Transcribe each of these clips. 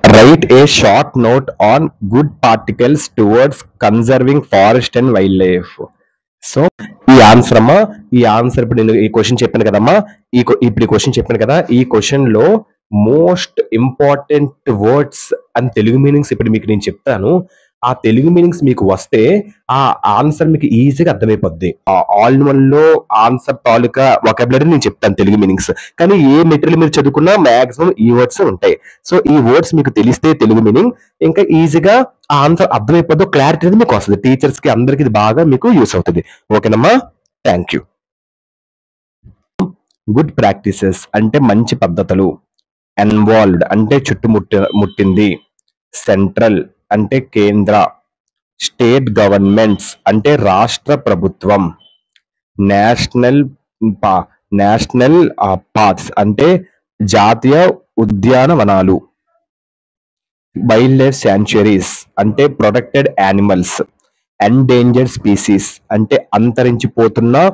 Right A short note on good particles towards conserving forest and wild life. So ఈ answer అమ్మా, ఈ answer ఇప్పుడు నేను ఈ క్వశ్చన్ చెప్పాను కదమ్మా, ఇప్పుడు ఈ క్వశ్చన్ చెప్పాను కదా, ఈ క్వశ్చన్ లో most important words and Telugu meanings ఇప్పుడు మీకు నేను చెప్తాను. ఆ తెలుగు మీనింగ్స్ మీకు వస్తే ఆ ఆన్సర్ మీకు ఈజీగా అర్థమైపోద్ది. ఆల్ ఇన్ వన్ లో ఆన్సర్ తాలూకా వొకాబులరీ నేను చెప్తాను తెలుగు మీనింగ్స్. కానీ ఏ మెటీరియల్ మీరు చదువుకున్నా మాక్సిమం ఈ వర్డ్స్ ఉంటాయి. సో ఈ వర్డ్స్ మీకు తెలిస్తే తెలుగు మీనింగ్ ఇంకా ఈజీగా ఆ ఆన్సర్ అర్థమైపోద్దో క్లారిటీ అనేది మీకు వస్తుంది. టీచర్స్ కి అందరికి ఇది బాగా మీకు యూస్ అవుతుంది. ఓకేనమ్మా, థ్యాంక్ యూ. గుడ్ ప్రాక్టీసెస్ అంటే మంచి పద్ధతులు. ఇన్వాల్వ్డ్ అంటే ముట్టింది. సెంట్రల్ అంటే కేంద్ర. స్టేట్ గవర్నమెంట్స్ అంటే రాష్ట్ర ప్రభుత్వం. నేషనల్ నేషనల్ పార్క్స్ అంటే జాతీయ ఉద్యానవనాలు. వైల్డ్ లైఫ్ శాంచురీస్ అంటే ప్రొటెక్టెడ్ యానిమల్స్. ఎండేంజర్డ్ స్పీసీస్ అంటే అంతరించిపోతున్న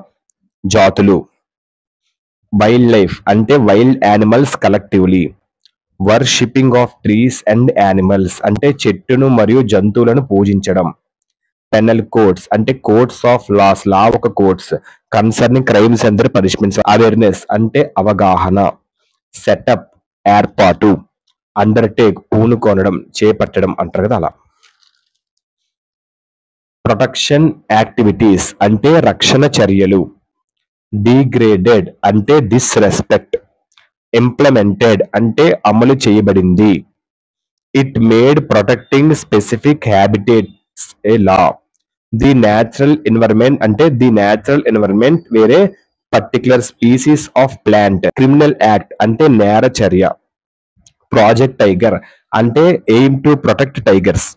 జాతులు. వైల్డ్ లైఫ్ అంటే wild animals collectively. Worshipping of trees and animals అంటే చెట్టును మరియు జంతువులను పూజించడం. పెనల్ కోడ్స్ అంటే కోడ్స్ ఆఫ్ లాస్, లా ఒక codes concerning crimes and punishments. Awareness అంటే అవగాహన. సెటప్ ఏర్పాటు. అండర్టేక్ పూనుకొనడం, చేపట్టడం అంటారు కదా అలా. ప్రొటెక్షన్ యాక్టివిటీస్ అంటే రక్షణ చర్యలు. డిగ్రేడెడ్ అంటే డిస్రెస్పెక్ట్. ఇంప్లిమెంటెడ్ అంటే అమలు చేయబడింది. It made protecting specific habitats A law. The natural environment అంటే ది న్యాచురల్ ఎన్విరాన్మెంట్ వేరే particular species of plant. Criminal act అంటే నేర చర్య. ప్రాజెక్ట్ టైగర్ అంటే ఎయిమ్ టు ప్రొటెక్ట్ టైగర్స్.